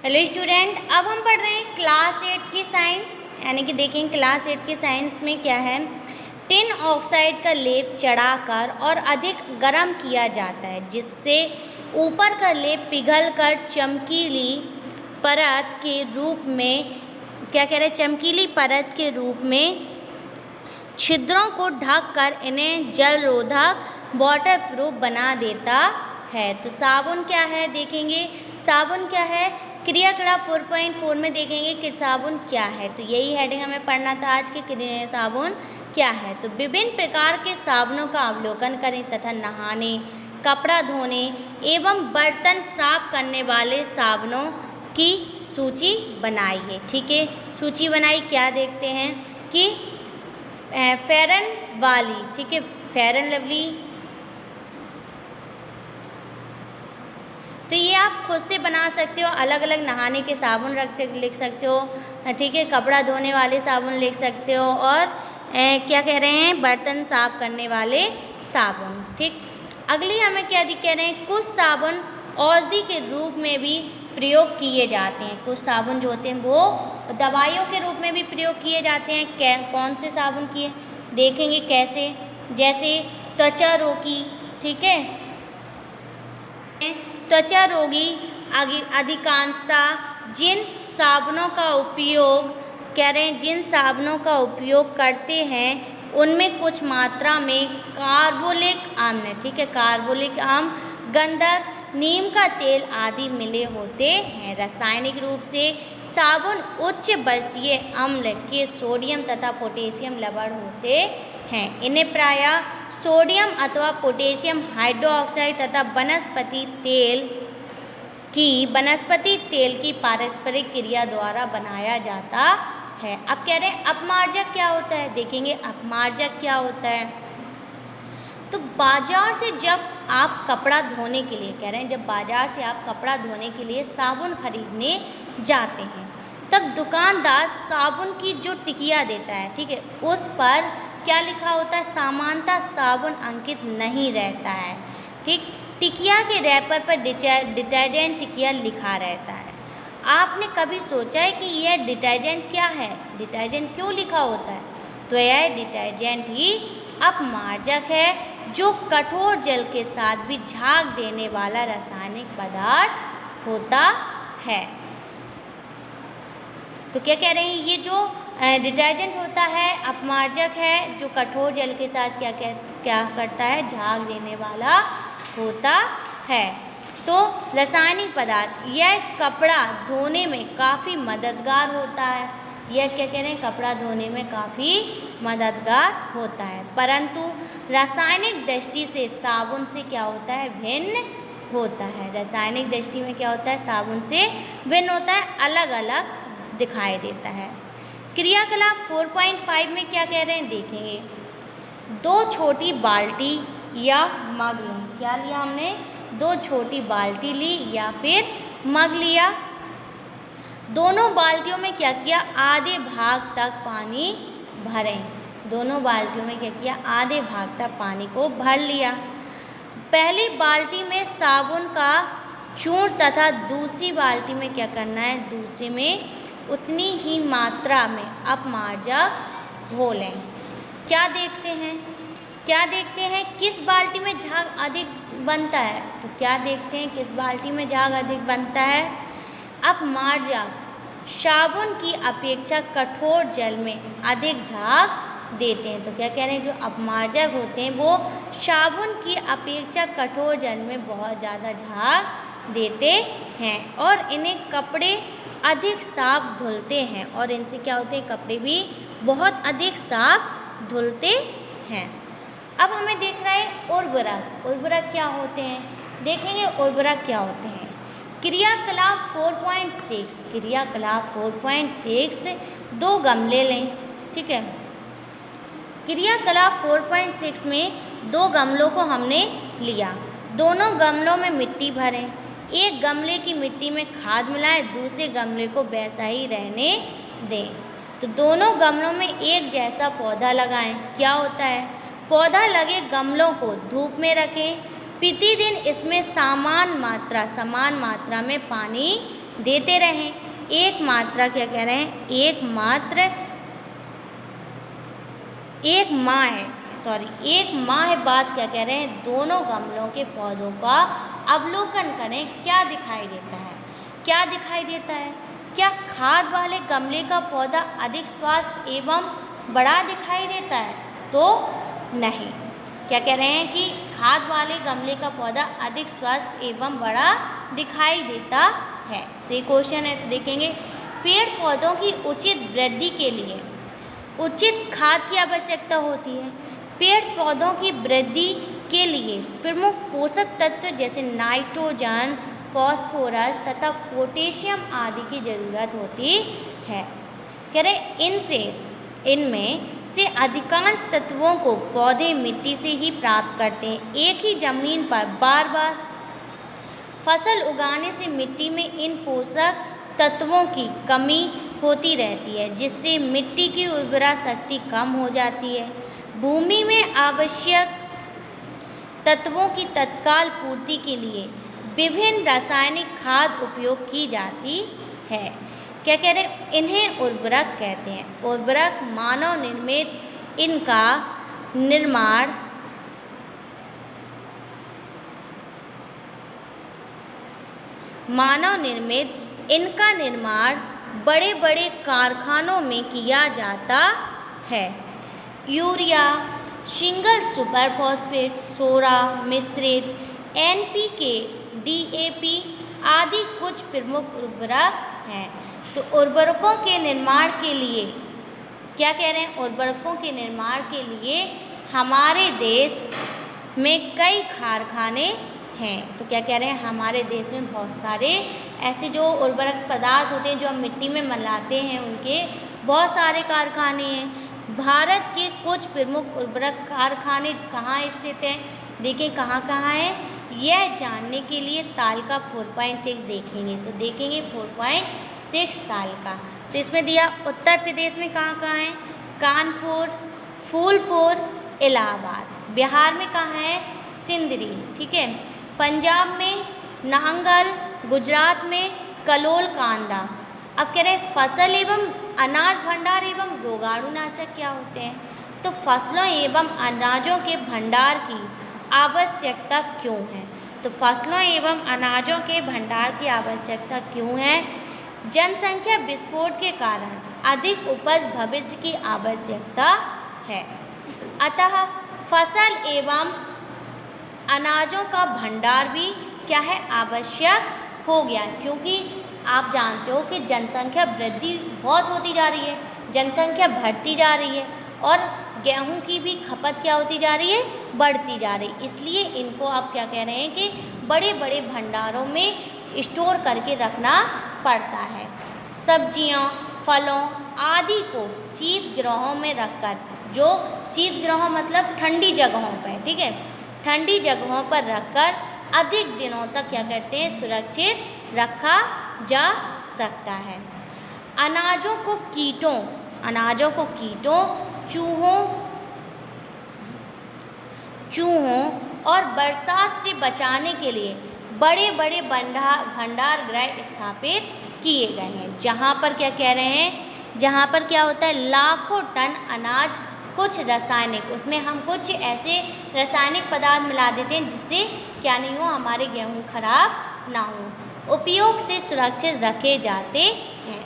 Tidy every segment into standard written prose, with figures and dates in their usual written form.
Hello student, अब हम पढ़ रहे हैं क्लास 8 की साइंस, यानी कि देखें क्लास 8 की साइंस में क्या है। टिन ऑक्साइड का लेप चढ़ाकर और अधिक गर्म किया जाता है, जिससे ऊपर का लेप पिघलकर चमकीली परत के रूप में क्या कह रहे हैं, चमकीली परत के रूप में छिद्रों को ढककर इन्हें जलरोधक वाटर प्रूफ बना देता है। तो साबुन क्या है देखेंगे, साबुन क्या है, क्रियाकलाप 4.4 में देखेंगे कि साबुन क्या है। तो यही हेडिंग हमें पढ़ना था आज के, साबुन क्या है। तो विभिन्न प्रकार के साबुनों का अवलोकन करें तथा नहाने, कपड़ा धोने एवं बर्तन साफ करने वाले साबुनों की सूची बनाइए। ठीक है, सूची बनाई, क्या देखते हैं कि फेरन वाली, ठीक है, फेरन लवली। तो ये आप खुद से बना सकते हो, अलग अलग नहाने के साबुन लिख सकते हो, ठीक है, कपड़ा धोने वाले साबुन लिख सकते हो, और क्या कह रहे हैं, बर्तन साफ करने वाले साबुन। ठीक, अगली हमें क्या कह रहे हैं, कुछ साबुन औषधि के रूप में भी प्रयोग किए जाते हैं। कुछ साबुन जो होते हैं वो दवाइयों के रूप में भी प्रयोग किए जाते हैं। कौन से साबुन किए देखेंगे कैसे, जैसे त्वचा रोगी, ठीक है, त्वचा रोगी अधिकांशतः जिन साबुनों का उपयोग कह रहे हैं, जिन साबुनों का उपयोग करते हैं उनमें कुछ मात्रा में कार्बोलिक अम्ल, ठीक है, कार्बोलिक अम्ल, गंधक, नीम का तेल आदि मिले होते हैं। रासायनिक रूप से साबुन उच्च बरसीय अम्ल के सोडियम तथा पोटेशियम लवण होते हैं। इन्हें प्रायः सोडियम अथवा पोटेशियम हाइड्रोक्साइड तथा वनस्पति तेल की पारस्परिक क्रिया द्वारा बनाया जाता है। अब कह रहे हैं अपमार्जक क्या होता है, देखेंगे अपमार्जक क्या होता है। तो बाजार से जब आप कपड़ा धोने के लिए, कह रहे हैं जब बाजार से आप कपड़ा धोने के लिए साबुन खरीदने जाते हैं, तब दुकानदार साबुन की जो टिकिया देता है, ठीक है, उस पर क्या लिखा होता है, सामान्यतः साबुन अंकित नहीं रहता है। ठीक, टिकिया के रैपर पर डिटर्जेंट टिकिया लिखा रहता है। आपने कभी सोचा है कि यह डिटर्जेंट क्या है, डिटर्जेंट क्यों लिखा होता है? तो यह डिटर्जेंट ही अपमार्जक है, जो कठोर जल के साथ भी झाग देने वाला रासायनिक पदार्थ होता है। तो क्या कह रहे हैं, ये जो डिटर्जेंट होता है अपमार्जक है, जो कठोर जल के साथ क्या करता है, झाग देने वाला होता है। तो रासायनिक पदार्थ यह कपड़ा धोने में काफ़ी मददगार होता है। यह क्या कह रहे हैं, कपड़ा धोने में काफ़ी मददगार होता है, परंतु रासायनिक दृष्टि से साबुन से क्या होता है, भिन्न होता है। रासायनिक दृष्टि में क्या होता है, साबुन से भिन्न होता है, अलग अलग दिखाई देता है। क्रियाकलाप 4.5 में क्या कह रहे हैं देखेंगे, दो छोटी बाल्टी या मग लें। क्या लिया हमने, दो छोटी बाल्टी ली या फिर मग लिया। दोनों बाल्टियों में क्या किया, आधे भाग तक पानी भरें। दोनों बाल्टियों में क्या किया, आधे भाग तक पानी को भर लिया। पहली बाल्टी में साबुन का चूर्ण तथा दूसरी बाल्टी में क्या करना है, दूसरे में उतनी ही मात्रा में अपमार्जक घोल लें। क्या देखते हैं, किस बाल्टी में झाग अधिक बनता है। तो क्या देखते हैं, किस बाल्टी में झाग अधिक बनता है, अपमार्जक साबुन की अपेक्षा कठोर जल में अधिक झाग देते हैं। तो क्या कह रहे हैं, जो अपमार्जक होते हैं वो साबुन की अपेक्षा कठोर जल में बहुत ज़्यादा झाग देते हैं, और इन्हें कपड़े अधिक साफ धुलते हैं, और इनसे क्या होते हैं, कपड़े भी बहुत अधिक साफ धुलते हैं। अब हमें देख रहा है उर्वरक। उर्वरक क्या होते हैं देखेंगे, उर्वरक क्या होते हैं। क्रियाकलाप 4.6, क्रियाकलाप 4.6 दो गमले लें, ठीक है। क्रियाकलाप 4.6 में दो गमलों को हमने लिया, दोनों गमलों में मिट्टी भरें। एक गमले की मिट्टी में खाद मिलाएं, दूसरे गमले को वैसा ही रहने दें। तो दोनों गमलों में एक जैसा पौधा लगाएं। क्या होता है, पौधा लगे गमलों को धूप में रखें। प्रतिदिन इसमें समान मात्रा में पानी देते रहें। एक मात्रा क्या कह रहे हैं, एक माह बाद क्या कह रहे हैं, दोनों गमलों के पौधों का अवलोकन करें। क्या दिखाई देता है, क्या दिखाई देता है? क्या खाद वाले गमले का पौधा अधिक स्वस्थ एवं बड़ा दिखाई देता है? तो नहीं। क्या कह रहे हैं कि खाद वाले गमले का पौधा अधिक स्वस्थ एवं बड़ा दिखाई देता है। तो ये क्वेश्चन है, तो देखेंगे। पेड़ पौधों की उचित वृद्धि के लिए उचित खाद की आवश्यकता होती है। पेड़ पौधों की वृद्धि के लिए प्रमुख पोषक तत्व जैसे नाइट्रोजन, फास्फोरस तथा पोटेशियम आदि की ज़रूरत होती है। कह रहे इनमें से अधिकांश तत्वों को पौधे मिट्टी से ही प्राप्त करते हैं। एक ही जमीन पर बार बार फसल उगाने से मिट्टी में इन पोषक तत्वों की कमी होती रहती है, जिससे मिट्टी की उर्वरा शक्ति कम हो जाती है। भूमि में आवश्यक तत्वों की तत्काल पूर्ति के लिए विभिन्न रासायनिक खाद उपयोग की जाती है। क्या कह रहे हैं, इन्हें उर्वरक कहते हैं। उर्वरक मानव निर्मित इनका निर्माण बड़े बड़े कारखानों में किया जाता है। यूरिया, सिंगल सुपर फॉस्फेट, सोरा मिश्रित, NPK, DAP आदि कुछ प्रमुख उर्वरक हैं। तो उर्वरकों के निर्माण के लिए क्या कह रहे हैं, उर्वरकों के निर्माण के लिए हमारे देश में कई कारखाने हैं। तो क्या कह रहे हैं, हमारे देश में बहुत सारे ऐसे जो उर्वरक पदार्थ होते हैं जो हम मिट्टी में मिलाते हैं, उनके बहुत सारे कारखाने हैं। भारत के कुछ प्रमुख उर्वरक कारखाने कहाँ स्थित हैं, देखें कहाँ कहाँ हैं। यह जानने के लिए तालिका 4.6 देखेंगे। तो देखेंगे 4.6 तालिका। तो इसमें दिया उत्तर प्रदेश में कहाँ कहाँ है, कानपुर, फूलपुर, इलाहाबाद। बिहार में कहाँ है, सिंदरी, ठीक है। पंजाब में नांगल, गुजरात में कलोल कांदा। अब कह रहे हैं फसल एवं अनाज भंडार एवं रोगाणुनाशक क्या होते हैं। तो फसलों एवं अनाजों के भंडार की आवश्यकता क्यों है। तो फसलों एवं अनाजों के भंडार की आवश्यकता क्यों है। जनसंख्या विस्फोट के कारण अधिक उपज भविष्य की आवश्यकता है। अतः फसल एवं अनाजों का भंडार भी क्या है, आवश्यक हो गया। क्योंकि आप जानते हो कि जनसंख्या वृद्धि बहुत होती जा रही है, जनसंख्या बढ़ती जा रही है और गेहूं की भी खपत क्या होती जा रही है, बढ़ती जा रही। इसलिए इनको आप क्या कह रहे हैं कि बड़े बड़े भंडारों में स्टोर करके रखना पड़ता है। सब्जियां, फलों आदि को शीत गृहों में रखकर, जो शीत गृह मतलब ठंडी जगहों पर, ठीक है, ठंडी जगहों पर रखकर अधिक दिनों तक क्या करते हैं, सुरक्षित रखा जा सकता है। अनाजों को कीटों, चूहों और बरसात से बचाने के लिए बड़े बड़े भंडार गृह स्थापित किए गए हैं। जहाँ पर क्या कह रहे हैं, जहाँ पर क्या होता है, लाखों टन अनाज, कुछ रासायनिक, उसमें हम कुछ ऐसे रासायनिक पदार्थ मिला देते हैं जिससे क्या नहीं हो, हमारे गेहूँ खराब ना हो, उपयोग से सुरक्षित रखे जाते हैं।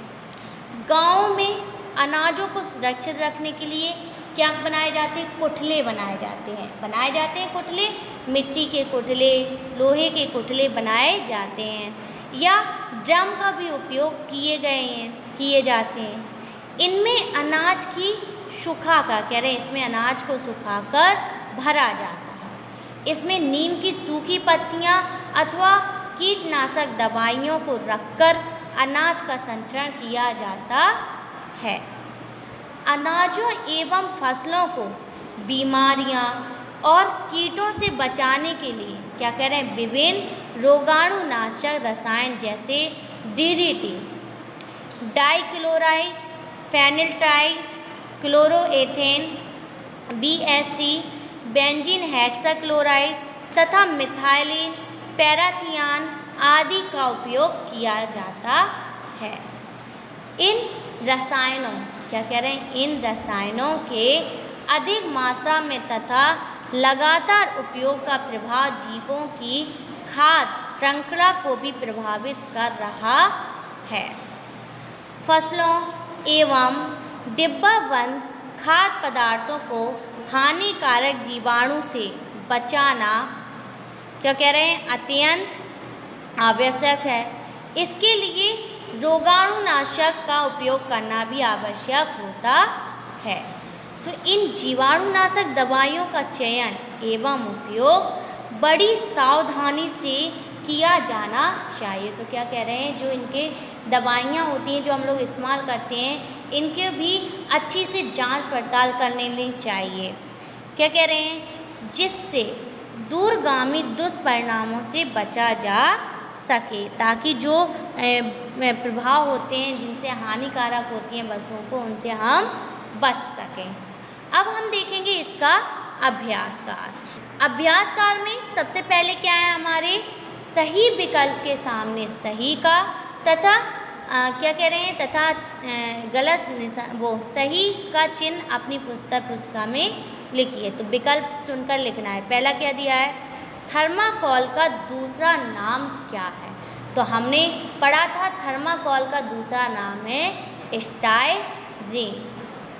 गाँव में अनाजों को सुरक्षित रखने के लिए क्या बनाए जाते हैं, कुठले बनाए जाते हैं कुठले, मिट्टी के कुठले, लोहे के कुठले बनाए जाते हैं, या ड्रम का भी उपयोग किए जाते हैं। इनमें अनाज की इसमें अनाज को सुखाकर भरा जाता है। इसमें नीम की सूखी पत्तियां अथवा कीटनाशक दवाइयों को रखकर अनाज का संचरण किया जाता है। अनाजों एवं फसलों को बीमारियां और कीटों से बचाने के लिए क्या कह रहे हैं, विभिन्न रोगाणुनाशक रसायन जैसे DDT, डाइक्लोराइड, फेनिल्ट्राइड, क्लोरोएथेन, BSC, बेंजीन हेक्साक्लोराइड तथा मिथाइलिन, पैराथियान आदि का उपयोग किया जाता है। इन रसायनों, क्या कह रहे हैं, इन रसायनों के अधिक मात्रा में तथा लगातार उपयोग का प्रभाव जीवों की खाद्य श्रृंखला को भी प्रभावित कर रहा है। फसलों एवं डिब्बाबंद खाद्य पदार्थों को हानिकारक जीवाणु से बचाना, क्या कह रहे हैं, अत्यंत आवश्यक है। इसके लिए रोगाणुनाशक का उपयोग करना भी आवश्यक होता है। तो इन जीवाणुनाशक दवाइयों का चयन एवं उपयोग बड़ी सावधानी से किया जाना चाहिए। तो क्या कह रहे हैं, जो इनके दवाइयाँ होती हैं जो हम लोग इस्तेमाल करते हैं, इनके भी अच्छी से जांच पड़ताल करने चाहिए। क्या कह रहे हैं, जिससे दूरगामी दुष्परिणामों से बचा जा सके, ताकि जो प्रभाव होते हैं जिनसे हानिकारक होती हैं वस्तुओं को, उनसे हम बच सकें। अब हम देखेंगे इसका अभ्यासकार। अभ्यासकार में सबसे पहले क्या है, हमारे सही विकल्प के सामने सही का तथा क्या कह रहे हैं, तथा गलत वो सही का चिन्ह अपनी पुस्तिका में लिखिए। तो विकल्प चुनकर लिखना है। पहला क्या दिया है, थर्माकोल का दूसरा नाम क्या है। तो हमने पढ़ा था थर्माकोल का दूसरा नाम है स्टाइरीन।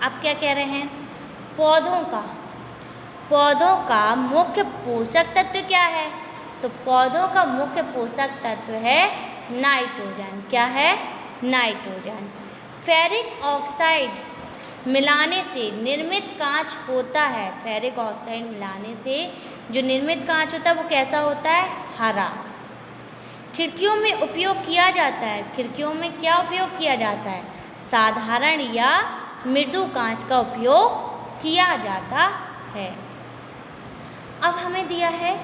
अब क्या कह रहे हैं, पौधों का मुख्य पोषक तत्व क्या है। तो पौधों का मुख्य पोषक तत्व है नाइट्रोजन। क्या है, नाइट्रोजन। फेरिक ऑक्साइड मिलाने से निर्मित कांच होता है। फेरिक ऑक्साइड मिलाने से जो निर्मित कांच होता है वो कैसा होता है, हरा। खिड़कियों में उपयोग किया जाता है। खिड़कियों में क्या उपयोग किया जाता है, साधारण या मृदु कांच का उपयोग किया जाता है। अब हमें दिया है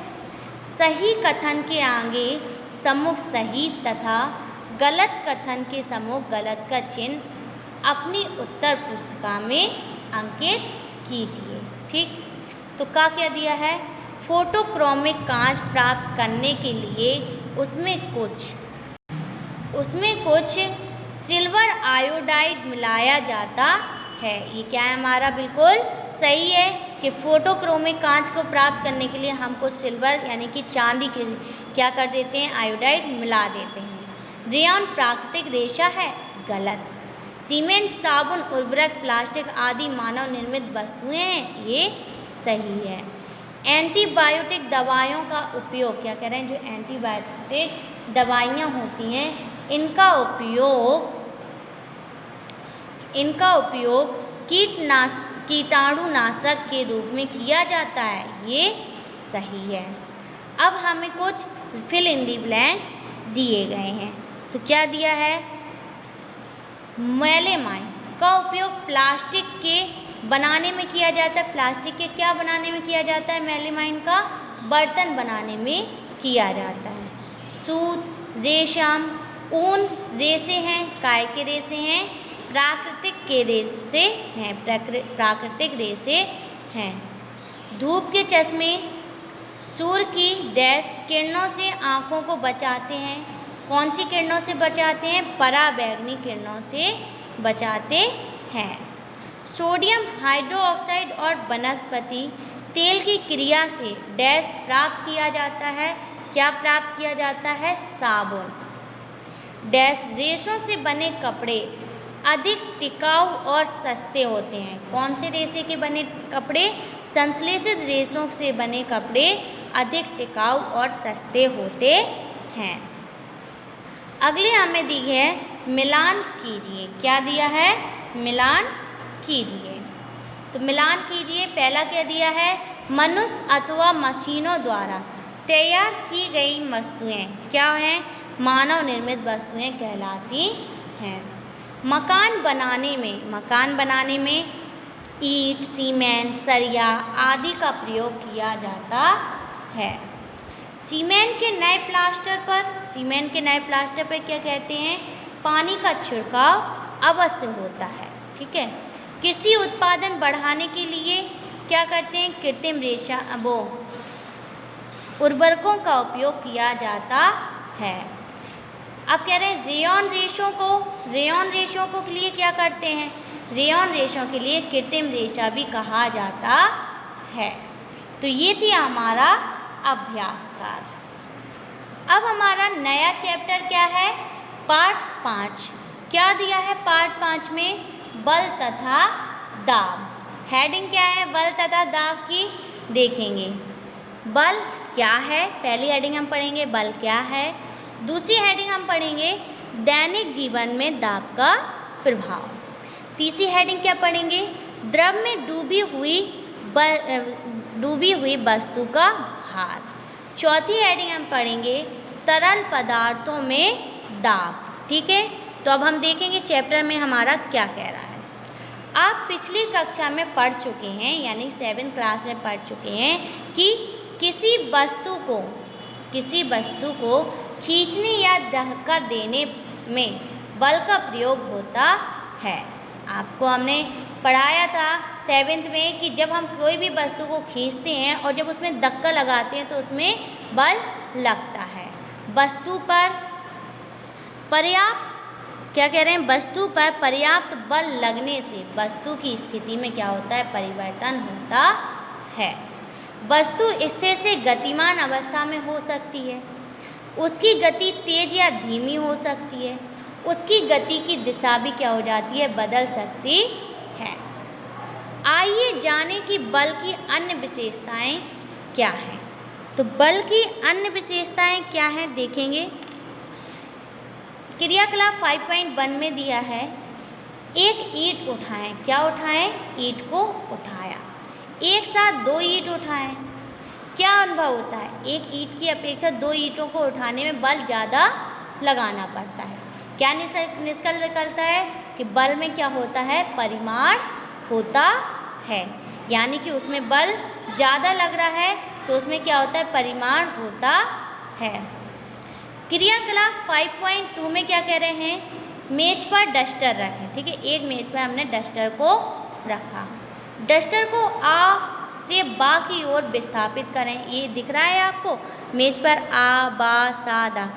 सही कथन के आगे सम्मुख सही तथा गलत कथन के सम्मुख गलत का चिन्ह अपनी उत्तर पुस्तिका में अंकित कीजिए। ठीक, तो क्या दिया है, फोटोक्रोमिक कांच प्राप्त करने के लिए उसमें कुछ सिल्वर आयोडाइड मिलाया जाता है। ये क्या है, हमारा बिल्कुल सही है कि फोटोक्रोमिक कांच को प्राप्त करने के लिए हम कुछ सिल्वर यानी कि चांदी के क्या कर देते हैं, आयोडाइड मिला देते हैं। रेयॉन प्राकृतिक रेशा है, गलत। सीमेंट, साबुन, उर्वरक, प्लास्टिक आदि मानव निर्मित वस्तुएं हैं, ये सही है। एंटीबायोटिक दवाइयों का उपयोग, क्या कह रहे हैं, जो एंटीबायोटिक दवाइयाँ होती हैं इनका उपयोग कीटाणुनाशक के रूप में किया जाता है, ये सही है। अब हमें कुछ फिल इन दी ब्लैंक्स दिए गए हैं। तो क्या दिया है, मेलेमाइन का उपयोग प्लास्टिक के बनाने में किया जाता है। प्लास्टिक के क्या बनाने में किया जाता है, मेलेमाइन का बर्तन बनाने में किया जाता है। सूत, रेशम, ऊन रेशे हैं, काय के रेशे हैं, प्राकृतिक रेशे हैं। धूप के चश्मे सूर्य की डैश किरणों से आँखों को बचाते हैं। कौन सी किरणों से बचाते हैं, पराबैंगनी किरणों से बचाते हैं। सोडियम हाइड्रोक्साइड और वनस्पति तेल की क्रिया से डैश प्राप्त किया जाता है। क्या प्राप्त किया जाता है, साबुन। डैश रेशों से बने कपड़े अधिक टिकाऊ और सस्ते होते हैं। कौन से रेशे के बने कपड़े, संश्लेषित रेशों से बने कपड़े अधिक टिकाऊ और सस्ते होते हैं। अगले हमें दी है मिलान कीजिए। क्या दिया है, मिलान कीजिए। तो मिलान कीजिए, पहला क्या दिया है, मनुष्य अथवा मशीनों द्वारा तैयार की गई वस्तुएं क्या हैं, मानव निर्मित वस्तुएं कहलाती हैं। मकान बनाने में ईंट, सीमेंट, सरिया आदि का प्रयोग किया जाता है। सीमेंट के नए प्लास्टर पर क्या कहते हैं, पानी का छिड़काव अवश्य होता है। ठीक है। कृषि उत्पादन बढ़ाने के लिए क्या करते हैं, कृत्रिम रेशा उर्वरकों का उपयोग किया जाता है। अब कह रहे हैं रेयॉन रेशों को के लिए क्या करते हैं, रेयॉन रेशों के लिए कृत्रिम रेशा भी कहा जाता है। तो ये थी हमारा अभ्यास कार्य। अब हमारा नया चैप्टर क्या है, पार्ट 5। क्या दिया है पार्ट 5 में, बल तथा दाब। हेडिंग क्या है बल तथा दाब की, देखेंगे। बल क्या है, पहली हेडिंग हम पढ़ेंगे बल क्या है। दूसरी हेडिंग हम पढ़ेंगे दैनिक जीवन में दाब का प्रभाव। तीसरी हेडिंग क्या पढ़ेंगे, द्रव में डूबी हुई वस्तु का भार। चौथी हेडिंग हम पढ़ेंगे तरल पदार्थों में दाब। ठीक है, तो अब हम देखेंगे चैप्टर में हमारा क्या कह रहा है। आप पिछली कक्षा में पढ़ चुके हैं, यानी 7th क्लास में पढ़ चुके हैं कि किसी वस्तु को खींचने या धक्का देने में बल का प्रयोग होता है। आपको हमने पढ़ाया था 7th में कि जब हम कोई भी वस्तु को खींचते हैं और जब उसमें धक्का लगाते हैं तो उसमें बल लगता है। वस्तु पर पर्याप्त बल लगने से वस्तु की स्थिति में क्या होता है, परिवर्तन होता है। वस्तु स्थिर से गतिमान अवस्था में हो सकती है, उसकी गति तेज या धीमी हो सकती है, उसकी गति की दिशा भी क्या हो जाती है, बदल सकती है। आइए जानें कि बल की अन्य विशेषताएं क्या हैं। तो बल की अन्य विशेषताएं क्या हैं, देखेंगे। क्रियाकलाप 5.1 में दिया है, एक ईंट उठाएं। क्या उठाएं, ईंट को उठाया। एक साथ 2 ईंट उठाएं। क्या अनुभव होता है, एक ईंट की अपेक्षा 2 ईंटों को उठाने में बल ज़्यादा लगाना पड़ता है। क्या निष्कर्ष निकलता है कि बल में क्या होता है, परिमाण होता है, यानी कि उसमें बल ज़्यादा लग रहा है तो उसमें क्या होता है, परिमाण होता है। क्रियाकलाप 5.2 में क्या कह रहे हैं, मेज पर डस्टर रखें। ठीक है, एक मेज पर हमने डस्टर को रखा। डस्टर को आ से बा की ओर विस्थापित करें। ये दिख रहा है आपको, मेज पर आ बा सा दा,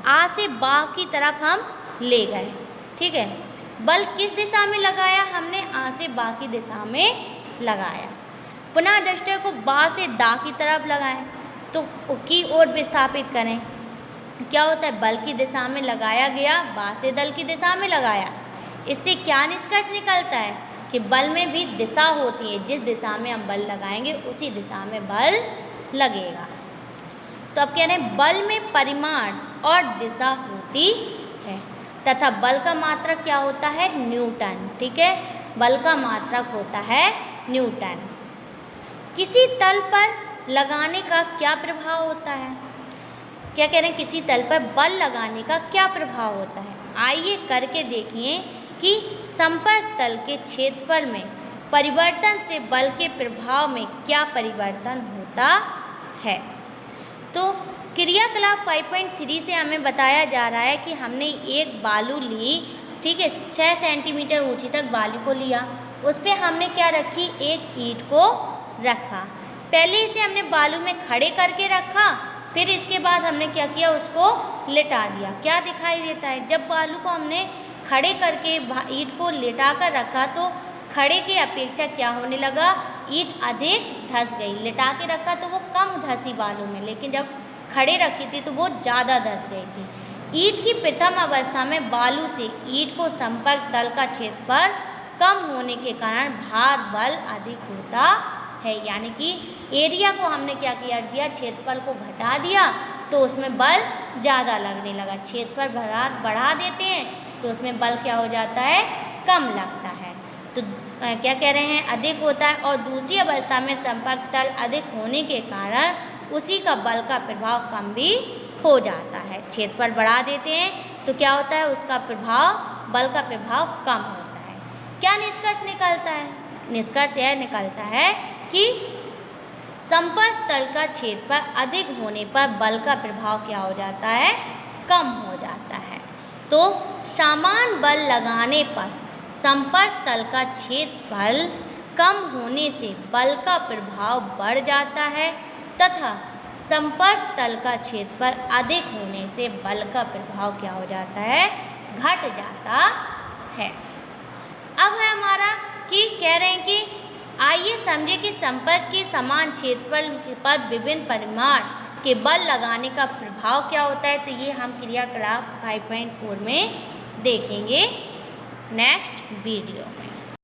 आ से बा की तरफ हम ले गए। ठीक है, बल किस दिशा में लगाया, हमने आ से बा की दिशा में लगाया। पुनः डस्टर को बा से दा की तरफ लगाएं तो की ओर विस्थापित करें। क्या होता है, बल की दिशा में लगाया गया, बा से दल की दिशा में लगाया। इससे क्या निष्कर्ष निकलता है कि बल में भी दिशा होती है, जिस दिशा में हम बल लगाएंगे उसी दिशा में बल लगेगा। तो अब कह रहे हैं बल में परिमाण और दिशा होती है तथा बल का मात्रक क्या होता है, न्यूटन। ठीक है, बल का मात्रक होता है न्यूटन। किसी तल पर लगाने का क्या प्रभाव होता है, क्या कह रहे हैं, किसी तल पर बल लगाने का क्या प्रभाव होता है। आइए करके देखिए कि संपर्क तल के क्षेत्रफल में परिवर्तन से बल के प्रभाव में क्या परिवर्तन होता है। तो क्रियाकलाप 5.3 से हमें बताया जा रहा है कि हमने एक बालू ली। ठीक है, 6 सेंटीमीटर ऊंची तक बालू को लिया, उस पर हमने क्या रखी, एक ईंट को रखा। पहले इसे हमने बालू में खड़े करके रखा, फिर इसके बाद हमने क्या किया, उसको लिटा दिया। क्या दिखाई देता है, जब बालू को हमने खड़े करके ईंट को लिटा कर रखा तो खड़े के अपेक्षा क्या होने लगा, ईंट अधिक धंस गई। लिटा के रखा तो वो कम धंसी बालू में, लेकिन जब खड़े रखी थी तो वो ज़्यादा धंस गई थी। ईंट की प्रथम अवस्था में बालू से ईंट को संपर्क तल का क्षेत्रफल कम होने के कारण भार बल अधिक होता है, यानी कि एरिया को हमने क्या किया दिया, क्षेत्रफल को घटा दिया तो उसमें बल ज़्यादा लगने लगा। क्षेत्रफल बढ़ा देते हैं तो उसमें बल क्या हो जाता है, कम लगता है। तो क्या कह रहे हैं, अधिक होता है। और दूसरी अवस्था में संपर्क तल अधिक होने के कारण उसी का बल का प्रभाव कम भी हो जाता है। क्षेत्रफल बढ़ा देते हैं तो क्या होता है, उसका प्रभाव, बल का प्रभाव कम होता है। क्या निष्कर्ष निकलता है, निष्कर्ष यह निकलता है कि संपर्क तल का क्षेत्रफल अधिक होने पर बल का प्रभाव क्या हो जाता है, कम हो जाता है। तो समान बल लगाने पर संपर्क तल का क्षेत्रफल कम होने से बल का प्रभाव बढ़ जाता है तथा संपर्क तल का क्षेत्रफल अधिक होने से बल का प्रभाव क्या हो जाता है, घट जाता है। अब है हमारा कि कह रहे हैं कि आइए समझे कि संपर्क के समान क्षेत्रफल पर विभिन्न परिमाण के बल लगाने का प्रभाव क्या होता है। तो ये हम क्रियाकलाप 5.4 में देखेंगे नेक्स्ट वीडियो में।